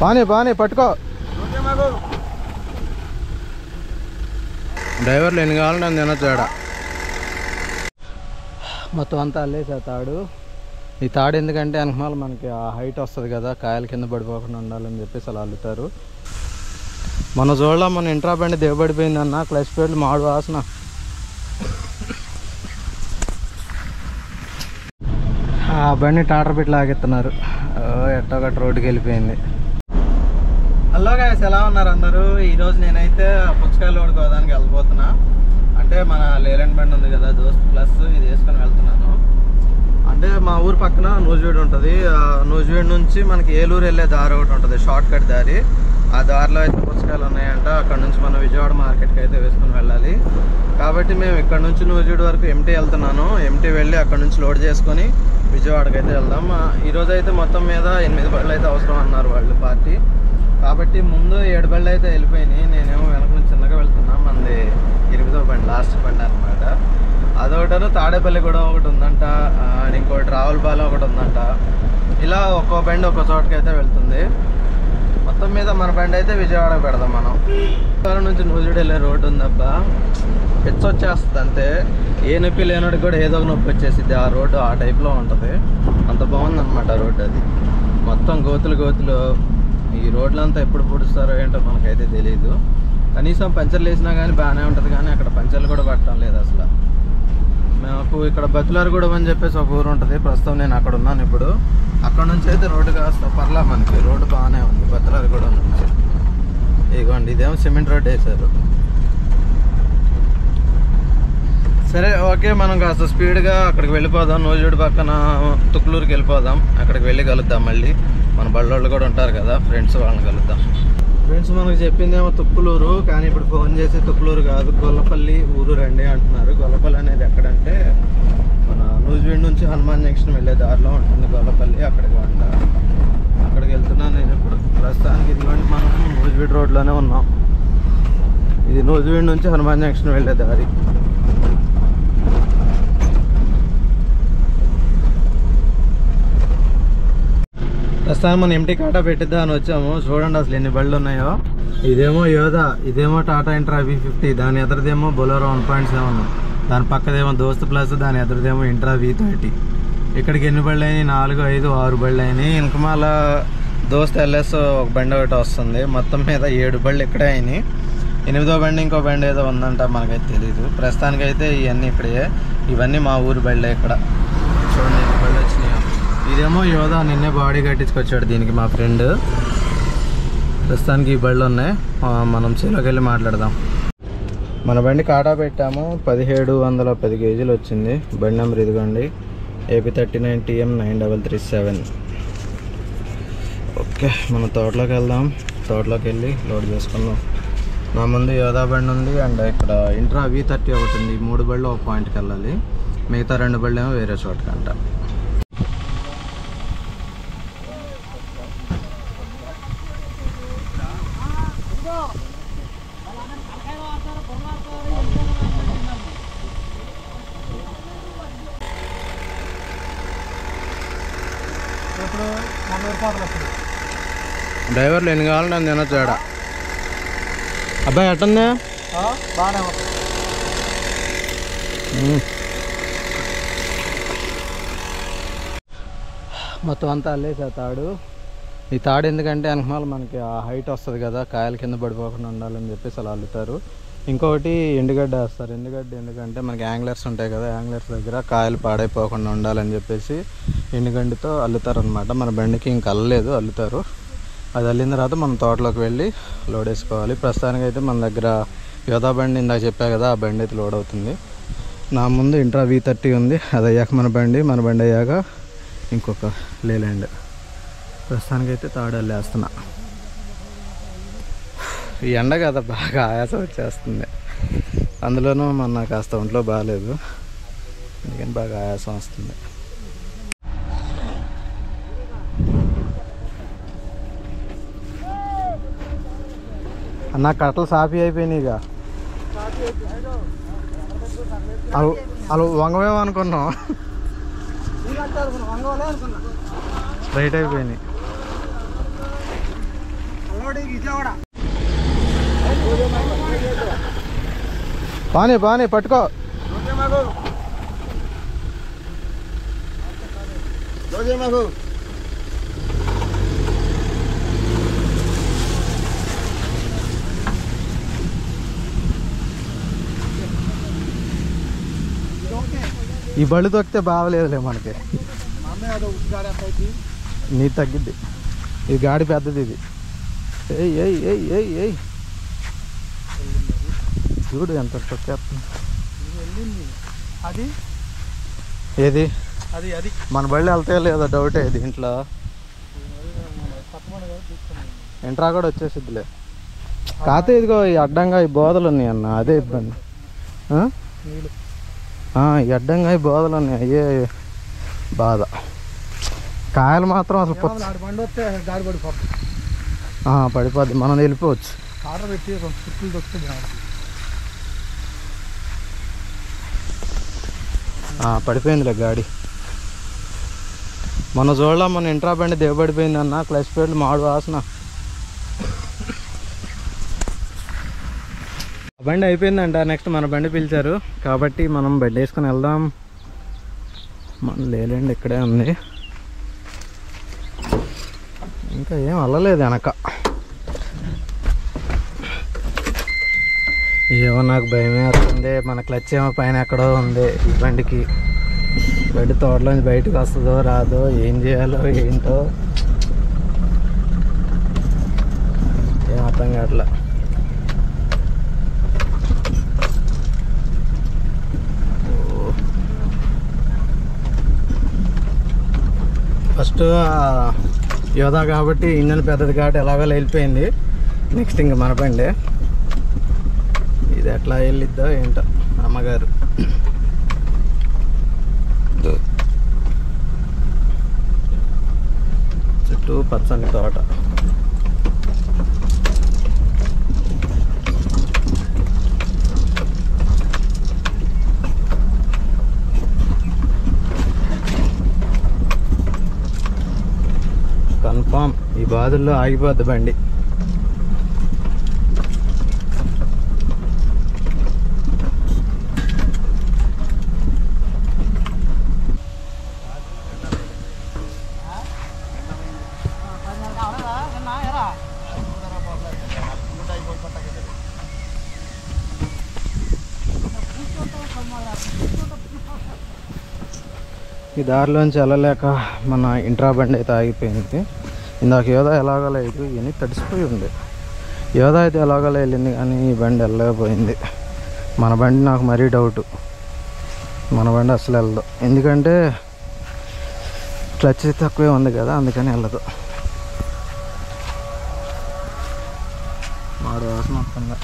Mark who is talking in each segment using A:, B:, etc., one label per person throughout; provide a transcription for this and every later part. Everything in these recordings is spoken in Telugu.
A: పానీ పానీ పట్టుకో. డ్రైవర్లు ఎన్ని కావాలంటే అని తినొచ్చాడ. మొత్తం అంతా అల్లేసా తాడు. ఈ తాడు ఎందుకంటే వెనకమాల మనకి ఆ హైట్ వస్తుంది కదా, కాయల కింద పడిపోకుండా ఉండాలని చెప్పేసి అలా అల్లుతారు. మన చూడలా మన ఇంట్రా బండి దిగబడిపోయిందన్న, క్లచ్ ప్లేట్లు మాడు వాసన. ఆ బండి టాటర్ పెట్టి లాగెత్తున్నారు. ఎట్టొకటి రోడ్డుకి వెళ్ళిపోయింది. హలో గైస్, ఎలా ఉన్నారు అందరూ? ఈరోజు నేనైతే పుచ్చకాయలు ఓడుకోవడానికి వెళ్ళిపోతున్నా. అంటే మన లేలాండ్ బండి ఉంది కదా, దోస్త్ ప్లస్, ఇది వేసుకొని వెళ్తున్నాను. అంటే మా ఊరు పక్కన నూజివీడు ఉంటుంది. నూజివీడు నుంచి మనకి ఏలూరు వెళ్ళే దారి ఒకటి ఉంటుంది, షార్ట్ కట్ దారి. ఆ దారిలో అయితే పుచ్చకాయలు ఉన్నాయంట. అక్కడ నుంచి మనం విజయవాడ మార్కెట్కి అయితే వేసుకొని వెళ్ళాలి. కాబట్టి మేము ఇక్కడ నుంచి నూజివీడు వరకు ఎంటీ వెళ్తున్నాను. ఎంటీ వెళ్ళి అక్కడ నుంచి లోడ్ చేసుకొని విజయవాడకి అయితే వెళ్దాం. ఈరోజు అయితే మొత్తం మీద 8 బళ్ళు అయితే అవసరం అన్నారు వాళ్ళు పార్టీ. కాబట్టి ముందు 7 బళ్ళు అయితే వెళ్ళిపోయినాయి. నేనేమో వెనక నుంచి చిన్నగా వెళ్తున్నా. మనది 8వ బండి, లాస్ట్ బండి అనమాట. అదొకటి తాడేపల్లి కూడా ఒకటి ఉందంట, ఇంకోటి రావులపాలెం ఒకటి ఉందంట. ఇలా ఒక్కో బండి ఒక్కో చోటకి అయితే వెళ్తుంది. మొత్తం మీద మన బండి అయితే విజయవాడకు పెడదాం మనం. విజయవాడ నుంచి నూజివీడు వెళ్ళే రోడ్డు ఉందబ్బా, పిచ్చ వచ్చేస్తుంది అంతే. ఏ నొప్పి లేనోడికి కూడా ఏదో ఒక నొప్పి వచ్చేసిద్ది. ఆ రోడ్డు ఆ టైప్లో ఉంటుంది. అంత బాగుందన్నమాట రోడ్డు. అది మొత్తం గోతులు గోతులు. ఈ రోడ్లంతా ఎప్పుడు పూడుస్తారో ఏంటో మనకైతే తెలియదు. కనీసం పంచర్లు వేసినా కానీ బాగానే ఉంటుంది, కానీ అక్కడ పంచర్లు కూడా పట్టడం లేదు అసలు. మాకు ఇక్కడ బతులారిగూడెం అని చెప్పేసి ఒక ఊరు ఉంటుంది. ప్రస్తుతం నేను అక్కడ ఉన్నాను ఇప్పుడు. అక్కడ నుంచి అయితే రోడ్డు కాస్త పర్లా, మనకి రోడ్డు బాగానే ఉంది బతులారిగూడెం నుంచి. ఇదిగోండి, ఇదేమో సిమెంట్ రోడ్డు వేశారు. సరే ఓకే, మనం కాస్త స్పీడ్గా అక్కడికి వెళ్ళిపోదాం. నూజివీడు పక్కన తుక్కులూరుకి వెళ్ళిపోదాం. అక్కడికి వెళ్ళి కలుద్దాం. మళ్ళీ మన బళ్ళోళ్ళు కూడా ఉంటారు కదా, ఫ్రెండ్స్, వాళ్ళని కలుద్దాం. ఫ్రెండ్స్ మనకు చెప్పిందేమో తుక్కులూరు, కానీ ఇప్పుడు ఫోన్ చేసి తుక్కులూరు కాదు, గొల్లపల్లి ఊరు రండి అంటున్నారు. గొల్లపల్లి అనేది ఎక్కడంటే మన నూజివీడు నుంచి హనుమాన్ జంక్షన్ వెళ్ళే దారిలో ఉంటుంది గొల్లపల్లి. అక్కడికి అక్కడికి వెళ్తున్నాను నేను ఇప్పుడు. ప్రస్తుతానికి ఇదిగోండి, మనం నూజివీడు రోడ్లోనే ఉన్నాం. ఇది నూజివీడు నుంచి హనుమాన్ జంక్షన్ వెళ్ళే దారి. ప్రస్తుతానికి మనం ఎంటీ కాటా పెట్టిద్దాం అని వచ్చాము. చూడండి అసలు ఎన్ని బళ్ళు ఉన్నాయో. ఇదేమో యోధా, ఇదేమో టాటా ఇంట్రా V50, దాని ఎదురుదేమో బొలెరో 1.7, దాని పక్కదేమో దోస్త్ ప్లస్, దాని ఎదురుదేమో ఇంట్రా V30. ఇక్కడికి ఎన్ని బళ్ళు అయినాయి? 4, 5, 6 బళ్ళు అయినాయి. ఇంకమాల దోస్త్ LS ఒక బండి ఒకటి వస్తుంది. మొత్తం మీద 7 బళ్ళు ఇక్కడే అయినాయి. 8వ బండి ఇంకో బండి ఏదో ఉందంట, మనకైతే తెలీదు. ప్రస్తుతానికైతే ఇవన్నీ ఇక్కడే. ఇవన్నీ మా ఊరు బళ్ళే. ఇక్కడ చూడండి ఎన్ని బళ్ళు వచ్చినాయి. ఇదేమో యోధా, నిన్నే బాడీ కట్టించుకొచ్చాడు దీనికి మా ఫ్రెండ్. ప్రస్తుతానికి ఈ బళ్ళు ఉన్నాయి. మనం చేలోకి వెళ్ళి మాట్లాడదాం. మన బండి కాటా పెట్టాము. 1710 కేజీలు వచ్చింది. బండి నెంబర్ ఇదిగోండి, AP39 TM 9337. ఓకే, మనం తోటలోకి వెళ్దాం. తోటలోకి వెళ్ళి లోడ్ చేసుకుందాం. నా ముందు యోధా బండి ఉంది, అండ్ ఇక్కడ ఇంట్రా V30 ఒకటి ఉంది. 3 బళ్ళు ఒక పాయింట్కి వెళ్ళాలి. మిగతా 2 బళ్ళు ఏమో వేరే చోటకంట. డ్రైవర్లు ఎన్ని కావాలంటే అని తినొచ్చాడ. అబ్బాయి ఎట్టుంది? బాగానే మొత్తం అంతా అల్లేసా తాడు. ఈ తాడు ఎందుకంటే వెనకమాల మనకి ఆ హైట్ వస్తుంది కదా, కాయల కింద పడిపోకుండా ఉండాలని చెప్పేసి అలా అల్లుతారు. ఇంకొకటి ఎండుగడ్డ వేస్తారు. ఎండుగడ్డ ఎందుకంటే మనకి యాంగ్లర్స్ ఉంటాయి కదా, యాంగ్లర్స్ దగ్గర కాయలు పాడైపోకుండా ఉండాలని చెప్పేసి ఎండుగడ్డతో అల్లుతారు అనమాట. మన బండికి ఇంక అల్లలేదు, అల్లుతారు. అది అల్లిన తర్వాత మనం తోటలోకి వెళ్ళి లోడ్ వేసుకోవాలి. ప్రస్తుతానికి అయితే మన దగ్గర యోధా బండి ఇందాక చెప్పా కదా, ఆ బండి అయితే లోడ్ అవుతుంది. నా ముందు ఇంట్రా V30 ఉంది. అది అయ్యాక మన బండి అయ్యాక ఇంకొక లేలాండ్. ప్రస్తుతానికైతే తాడు అల్లేస్తున్నా. ఈ ఎండ కదా బాగా ఆయాసం వచ్చేస్తుంది. అందులోనూ మొన్న కాస్త ఒంట్లో బాగాలేదు, అందుకని బాగా ఆయాసం వస్తుంది. అన్న కట్టలు సాఫీ అయిపోయినాయి. ఇక అలా వంగవేమో అనుకున్నాం. స్ట్రైట్ అయిపోయినాయి. పానీ పానీ పట్టుకో. ఈ బళ్ళు తొక్కితే బాగలేదులే మనకి, నీ తగ్గిద్ది. ఇది గాడి పెద్దది, ఇది ఏయ్ ఏయ్ ఏయ్ ఏయ్ ఏయ్ చూడు ఎంత తొక్కేస్తుంది.
B: అది
A: ఏది
B: అది అది
A: మన బళ్ళు వెళ్తాయో లేదో డౌటే దీంట్లో. ఎంట్రా కూడా వచ్చేసిద్దిలే. కాకపోతే ఇదిగో ఈ అడ్డంగా ఈ బోధలు ఉన్నాయి అన్న, అదే ఇబ్బంది. ఈ అడ్డంగా ఈ బోధలు ఉన్నాయి, అయ్యే బాధ. కాయలు మాత్రం అసలు పడిపోద్ది, మనం వెళ్ళిపోవచ్చు.
B: పెట్టి చుట్టూ దొక్కుతుంది.
A: పడిపోయిందిలే గాడి. మన చూడలా మన ఇంట్రా బండి దిగబడిపోయింది అన్న, క్లచ్ ప్లేట్లు మాడు వాసన. బండి అయిపోయిందంట, నెక్స్ట్ మన బండి పిలిచారు కాబట్టి మనం బండి వేసుకొని వెళ్దాం. మన లేలేండి ఇక్కడే ఉంది, ఇంకా ఏం అల్లలేదు వెనక. ఏమో నాకు భయమే వస్తుంది, మన క్లచ్ ఏమో పైన ఎక్కడో ఉంది ఈ బండికి. బండి తోటలోంచి బయటకు వస్తుందో రాదో, ఏం చేయాలో ఏంటో ఏం అర్థం కావట్లా. ఫస్ట్ యోధా కాబట్టి ఇంజన్ పెద్దది కాబట్టి ఎలాగో వెళ్ళిపోయింది. నెక్స్ట్ ఇంక మన బండి, ఇది ఎట్లా వెళ్ళిద్దో ఏంటో. అమ్మగారు చుట్టూ పచ్చని తోట. కన్ఫామ్ ఈ బాధల్లో ఆగిపోద్ది బండి. ఈ దారిలోంచి వెళ్ళలేక మన ఇంట్రా బండి అయితే ఆగిపోయింది. ఇందాక యోధా ఎలాగో లేదు, ఇవన్నీ తడిసిపోయి ఉంది. యోధా అయితే ఎలాగో వెళ్ళింది కానీ ఈ బండి వెళ్ళలేకపోయింది. మన బండి నాకు మరీ డౌటు, మన బండి అసలు వెళ్ళదు. ఎందుకంటే క్లచ్ తక్కువే ఉంది కదా, అందుకని వెళ్ళదు. మాడు వాసన వస్తుంది.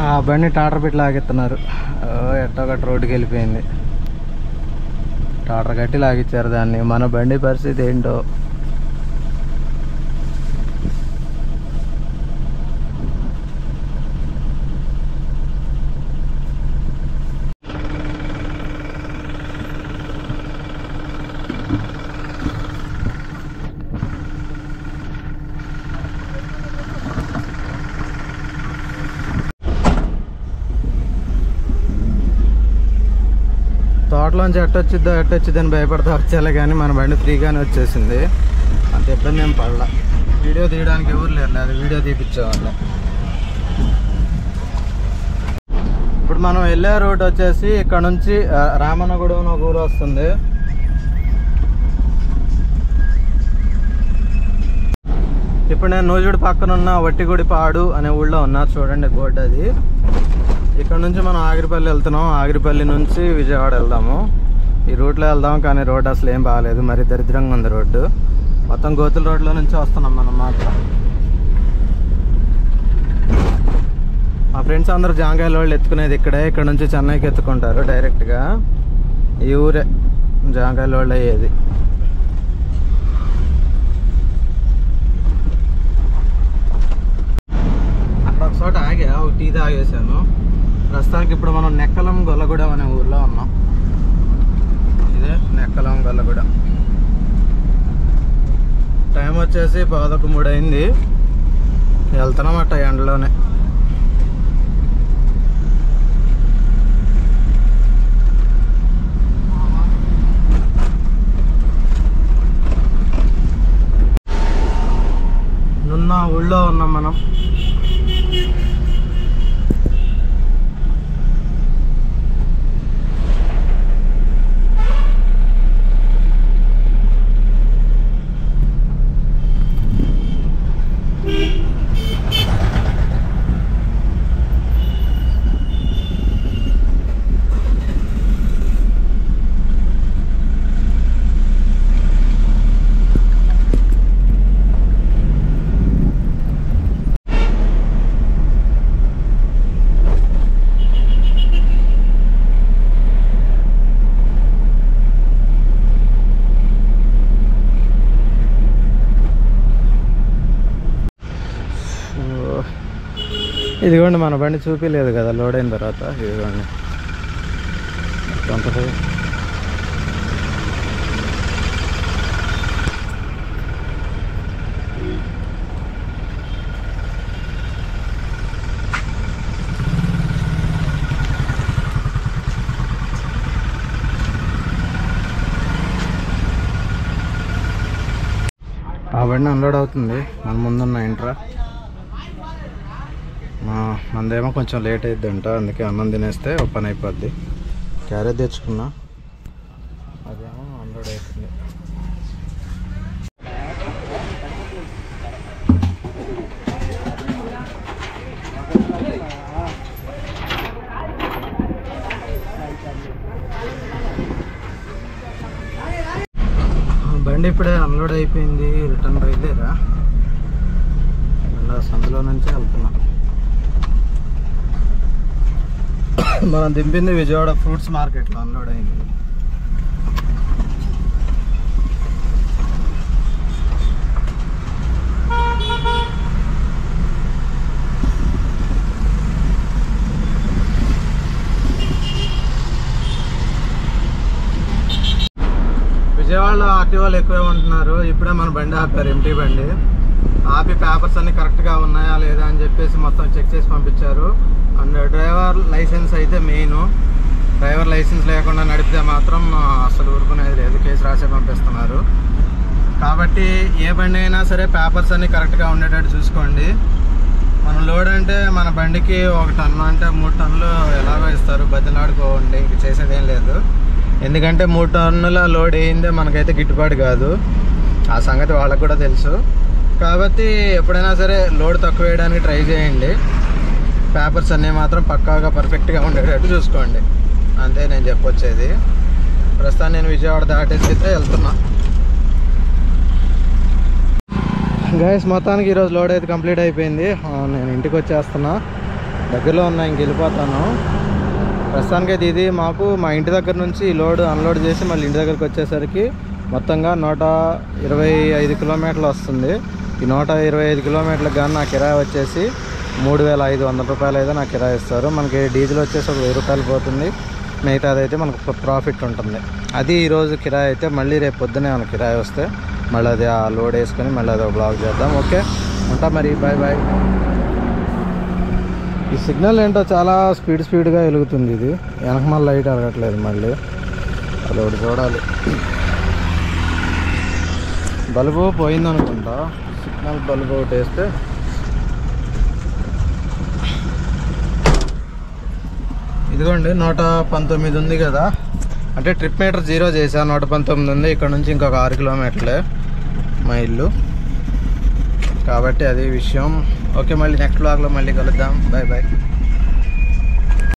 A: ఆ బండి టాటర్ పెట్టి లాగెత్తున్నారు. ఎట్టో గట్ట రోడ్డుకి వెళ్ళిపోయింది. టాటర్ కట్టి లాగిచ్చారు దాన్ని. మన బండి పరిస్థితి ఏంటో. తోటలోంచి ఎట్టొచ్చిద్దని భయపడతా వచ్చేలే కానీ మన బండి ఫ్రీగానే వచ్చేసింది. అంత ఇబ్బంది ఏం పడలా. వీడియో తీయడానికి ఎవరు లేరు, అది వీడియో తీపిచ్చేవాళ్ళ. ఇప్పుడు మనం వెళ్ళే రూట్ వచ్చేసి ఇక్కడ నుంచి రామన్నగూడెం ఒక ఊరు వస్తుంది. ఇప్పుడు నేను నూజుడు పక్కన ఉన్న వట్టిగుడిపాడు అనే ఊళ్ళో ఉన్నా. చూడండి బోర్డు అది. ఇక్కడ నుంచి మనం ఆగిరిపల్లి వెళ్తున్నాం. ఆగిరిపల్లి నుంచి విజయవాడ వెళ్దాము. ఈ రూట్లో వెళ్దాం కానీ రోడ్ అసలు ఏం బాగాలేదు, మరి దరిద్రంగా ఉంది రోడ్డు. మొత్తం గోతుల రోడ్లో నుంచి వస్తున్నాం మనం మాత్రం. ఫ్రెండ్స్ అందరూ జాంకాయల వాళ్ళు ఎత్తుకునేది ఇక్కడే, ఇక్కడ నుంచి చెన్నైకి ఎత్తుకుంటారు డైరెక్ట్గా. ఈ ఊరే జాంకాయల వాళ్ళు అయ్యేది. అక్కడ ఒక చోట ఆగా ఒక టీ తాగేసాను. ప్రస్తుతానికి ఇప్పుడు మనం నెక్కలం గొల్లగూడెం అనే ఊర్లో ఉన్నాం. ఇదే నెక్కలం గొల్లగూడెం. టైం వచ్చేసి 11:03 అయింది. వెళ్తున్నాం అట్ట ఎండలోనే. నున్న ఊళ్ళో ఉన్నాం మనం. ఇదిగోండి మన బండి చూపించలేదు కదా లోడ్ అయిన తర్వాత. ఇదిగోండి ఆ బండి అన్లోడ్ అవుతుంది. మన ముందున్న ఇంట్రా మందేమో కొంచెం లేట్ అయిద్దంట, అందుకే అన్నం తినేస్తే ఒక పని అయిపోద్ది. క్యారేజ్ తెచ్చుకున్నా, అదేమో అన్లోడ్ అవుతుంది. బండి ఇప్పుడే అన్లోడ్ అయిపోయింది. రిటర్న్ బయలుదేరా. సందులో నుంచి వెళ్తున్నా. మనం దింపింది విజయవాడ ఫ్రూట్స్ మార్కెట్లో అన్లోడ్ అయింది. విజయవాడలో ఆర్టీఓలు ఎక్కువే ఉంటున్నారు. ఇప్పుడే మన బండి ఆపారు, ఎంటీ బండి ఆపి పేపర్స్ అన్ని కరెక్ట్గా ఉన్నాయా లేదా అని చెప్పేసి మొత్తం చెక్ చేసి పంపించారు. అండ్ డ్రైవర్ లైసెన్స్ అయితే మెయిన్. డ్రైవర్ లైసెన్స్ లేకుండా నడిపితే మాత్రం అసలు ఊరుకునేది లేదు, కేసు రాసే పంపిస్తున్నారు. కాబట్టి ఏ బండి అయినా సరే పేపర్స్ అన్ని కరెక్ట్గా ఉండేటట్టు చూసుకోండి. మనం లోడ్ అంటే మన బండికి 1 టన్ను అంటే 3 టన్నులు ఎలాగో ఇస్తారు, బదిలాడుకోండి, ఇంక చేసేదేం లేదు. ఎందుకంటే 3 టన్నుల లోడ్ అయిందే మనకైతే గిట్టుబాటు కాదు, ఆ సంగతి వాళ్ళకు కూడా తెలుసు. కాబట్టి ఎప్పుడైనా సరే లోడ్ తక్కువ వేయడానికి ట్రై చేయండి. పేపర్స్ అన్నీ మాత్రం పక్కాగా పర్ఫెక్ట్గా ఉండేటట్టు చూసుకోండి, అంతే నేను చెప్పొచ్చేది. ప్రస్తుతం నేను విజయవాడ దాటేసి అయితే వెళ్తున్నా. గైస్ మొత్తానికి ఈరోజు లోడ్ అయితే కంప్లీట్ అయిపోయింది. నేను ఇంటికి వచ్చేస్తున్నా, దగ్గరలో ఉన్నా, ఇంక వెళ్ళిపోతాను. ప్రస్తుతానికి అయితే ఇది మాకు మా ఇంటి దగ్గర నుంచి లోడ్ అన్లోడ్ చేసి మళ్ళీ ఇంటి దగ్గరికి వచ్చేసరికి మొత్తంగా 125 కిలోమీటర్లు వస్తుంది. ఈ 125 కిలోమీటర్లకు కానీ నా కిరాయి వచ్చేసి 3,500 రూపాయలు అయితే నాకు కిరాయి ఇస్తారు. మనకి డీజిల్ వచ్చేసి ఒక 1000 రూపాయలు పోతుంది, మిగతా అదైతే మనకు ప్రాఫిట్ ఉంటుంది. అది ఈరోజు కిరాయి అయితే. మళ్ళీ రేపు పొద్దునే మనకు కిరాయి వస్తే మళ్ళీ అది ఆ లోడ్ వేసుకొని మళ్ళీ అది బ్లాక్ చేద్దాం. ఓకే, ఉంటా మరి, బాయ్ బాయ్. ఈ సిగ్నల్ ఏంటో చాలా స్పీడ్గా వెలుగుతుంది. ఇది వెనక మళ్ళీ లైట్ అడగట్లేదు, మళ్ళీ అది ఒకటి చూడాలి. బల్బు పోయిందనుకుంటా, సిగ్నల్ బల్బు ఒకటి వేస్తే. ఇదిగోండి 119 ఉంది కదా, అంటే ట్రిప్ మీటర్ 0 చేసా, 119 ఉంది. ఇక్కడ నుంచి ఇంకొక 6 కిలోమీటర్లే మా ఇల్లు, కాబట్టి అది విషయం. ఓకే, మళ్ళీ నెక్స్ట్ వ్లాగ్లో మళ్ళీ కలుద్దాం. Bye bye.